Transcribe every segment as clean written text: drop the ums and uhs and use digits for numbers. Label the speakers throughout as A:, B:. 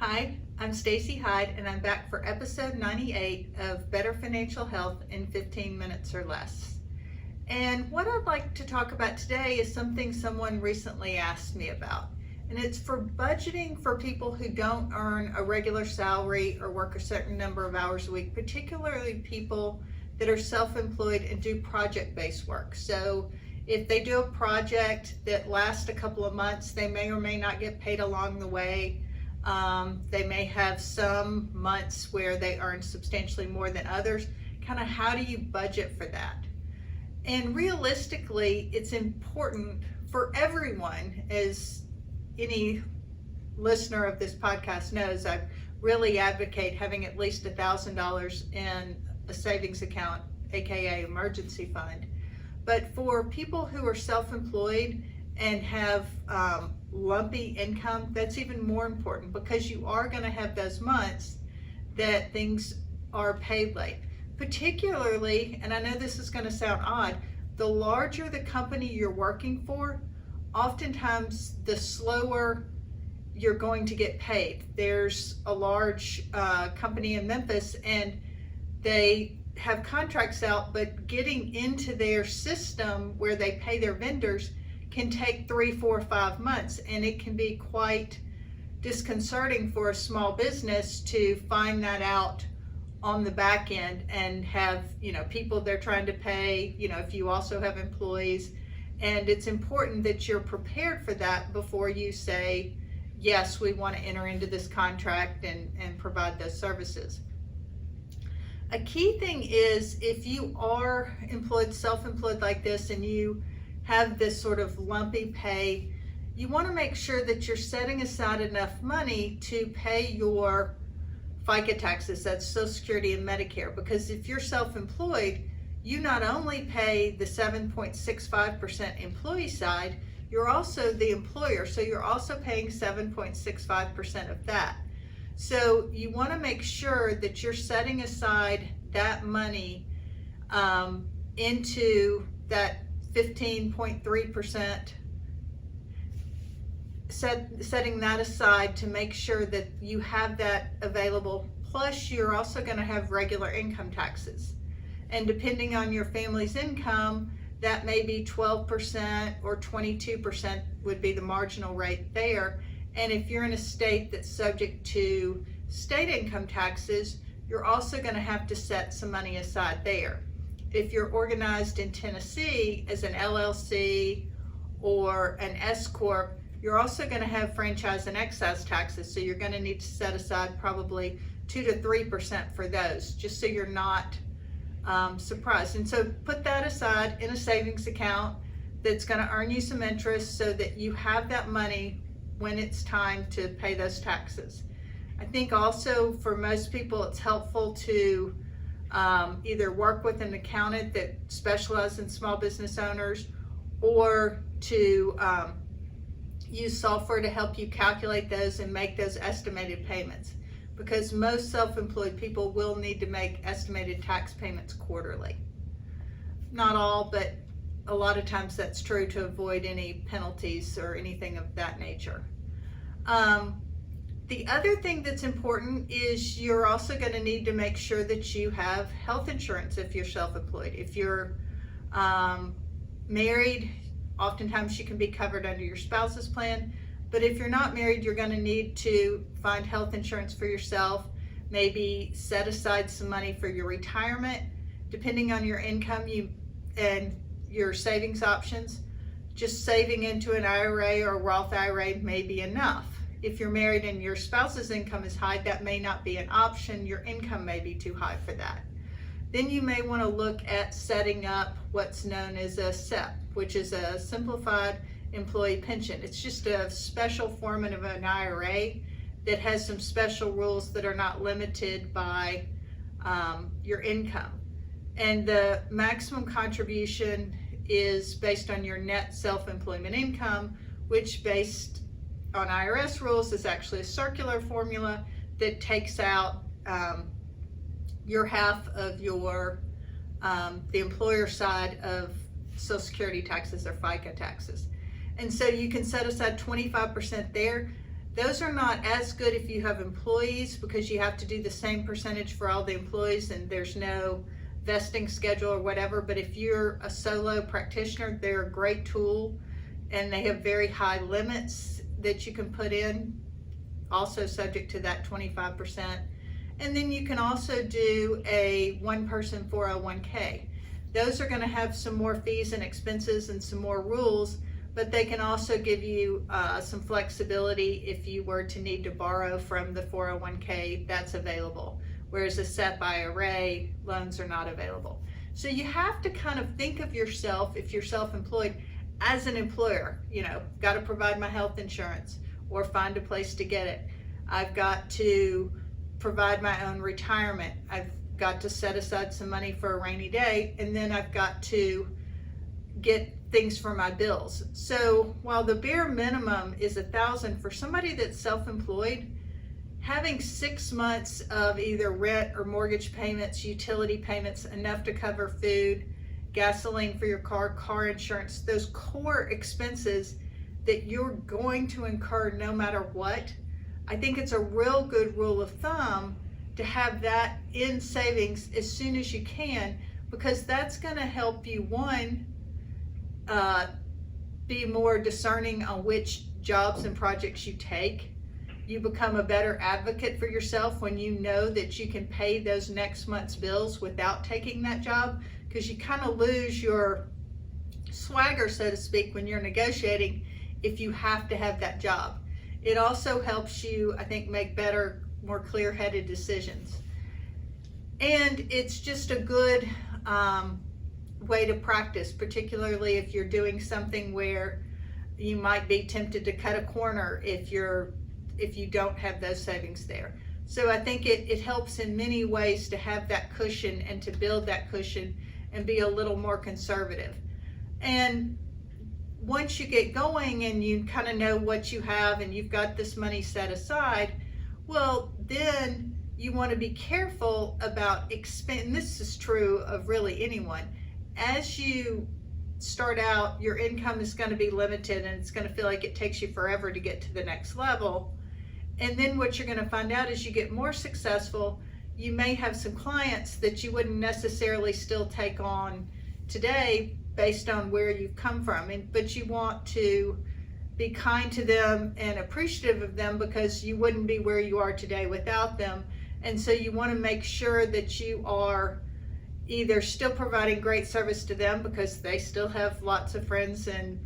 A: Hi, I'm Stacey Hyde, and I'm back for episode 98 of Better Financial Health in 15 Minutes or Less. And what I'd like to talk about today is something someone recently asked me about. And it's for budgeting for people who don't earn a regular salary or work a certain number of hours a week, particularly people that are self-employed and do project-based work. So if they do a project that lasts a couple of months, they may or may not get paid along the way. They may have some months where they earn substantially more than others. Kind of how do you budget for that? And realistically, it's important for everyone, as any listener of this podcast knows, I really advocate having at least $1,000 in a savings account, aka emergency fund. But for people who are self-employed and have lumpy income, that's even more important, because you are going to have those months that things are paid late. Particularly, and I know this is going to sound odd, the larger the company you're working for, oftentimes the slower you're going to get paid. There's a large company in Memphis, and they have contracts out, but getting into their system where they pay their vendors can take 3, 4, 5 months, and it can be quite disconcerting for a small business to find that out on the back end and have, people they're trying to pay, if you also have employees. And it's important that you're prepared for that before you say, yes, we want to enter into this contract and provide those services. A key thing is, if you are employed, self-employed like this, and you have this sort of lumpy pay, you want to make sure that you're setting aside enough money to pay your FICA taxes, that's Social Security and Medicare. Because if you're self-employed, you not only pay the 7.65% employee side, you're also the employer, so you're also paying 7.65% of that. So you want to make sure that you're setting aside that money into that 15.3%, setting that aside to make sure that you have that available. Plus, you're also going to have regular income taxes. And depending on your family's income, that may be 12% or 22% would be the marginal rate there. And if you're in a state that's subject to state income taxes, you're also going to have to set some money aside there. If you're organized in Tennessee as an LLC or an S Corp, you're also going to have franchise and excise taxes, so you're going to need to set aside probably 2 to 3% for those, just so you're not surprised. And so put that aside in a savings account that's going to earn you some interest, so that you have that money when it's time to pay those taxes. I think also for most people it's helpful to either work with an accountant that specializes in small business owners, or to use software to help you calculate those and make those estimated payments, because most self-employed people will need to make estimated tax payments quarterly. Not all, but a lot of times that's true, to avoid any penalties or anything of that nature. The other thing that's important is you're also going to need to make sure that you have health insurance if you're self-employed. If you're married, oftentimes you can be covered under your spouse's plan. But if you're not married, you're going to need to find health insurance for yourself. Maybe set aside some money for your retirement. Depending on your income and your savings options, just saving into an IRA or Roth IRA may be enough. If you're married and your spouse's income is high, that may not be an option. Your income may be too high for that. Then you may want to look at setting up what's known as a SEP, which is a simplified employee pension. It's just a special form of an IRA that has some special rules that are not limited by your income. And the maximum contribution is based on your net self-employment income, which based on IRS rules is actually a circular formula that takes out your half of your the employer side of Social Security taxes or FICA taxes. And so you can set aside 25% there. Those are not as good if you have employees, because you have to do the same percentage for all the employees and there's no vesting schedule or whatever. But if you're a solo practitioner, they're a great tool, and they have very high limits that you can put in, also subject to that 25%. And then you can also do a one-person 401k. Those are going to have some more fees and expenses and some more rules, but they can also give you some flexibility if you were to need to borrow from the 401k. That's available, whereas a SEP IRA loans are not available. So you have to kind of think of yourself, if you're self-employed, as an employer. Got to provide my health insurance or find a place to get it. I've got to provide my own retirement. I've got to set aside some money for a rainy day, and then I've got to get things for my bills. So while the bare minimum is $1,000 for somebody that's self-employed, having 6 months of either rent or mortgage payments, utility payments, enough to cover food, gasoline for your car insurance, those core expenses that you're going to incur no matter what, I think it's a real good rule of thumb to have that in savings as soon as you can, because that's going to help you, one, be more discerning on which jobs and projects you take. You become a better advocate for yourself when you know that you can pay those next month's bills without taking that job, because you kind of lose your swagger, so to speak, when you're negotiating if you have to have that job. It also helps you, I think, make better, more clear-headed decisions. And it's just a good way to practice, particularly if you're doing something where you might be tempted to cut a corner if you don't have those savings there. So I think it helps in many ways to have that cushion and to build that cushion and be a little more conservative. And once you get going and you kind of know what you have and you've got this money set aside, well, then you want to be careful about and this is true of really anyone. As you start out, your income is going to be limited and it's going to feel like it takes you forever to get to the next level. And then what you're going to find out is you get more successful, you may have some clients that you wouldn't necessarily still take on today based on where you've come from, but you want to be kind to them and appreciative of them because you wouldn't be where you are today without them. And so you want to make sure that you are either still providing great service to them because they still have lots of friends and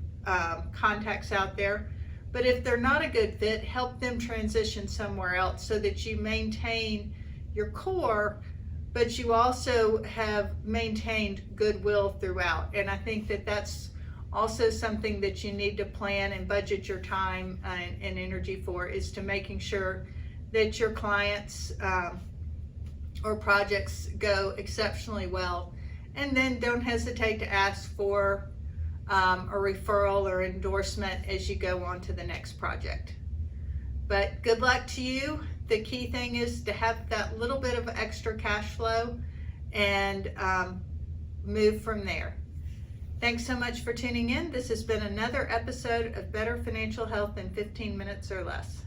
A: contacts out there. But if they're not a good fit, help them transition somewhere else so that you maintain your core, but you also have maintained goodwill throughout. And I think that that's also something that you need to plan and budget your time and energy for, is to making sure that your clients or projects go exceptionally well. And then don't hesitate to ask for a referral or endorsement as you go on to the next project. But good luck to you. The key thing is to have that little bit of extra cash flow and move from there. Thanks so much for tuning in. This has been another episode of Better Financial Health in 15 Minutes or Less.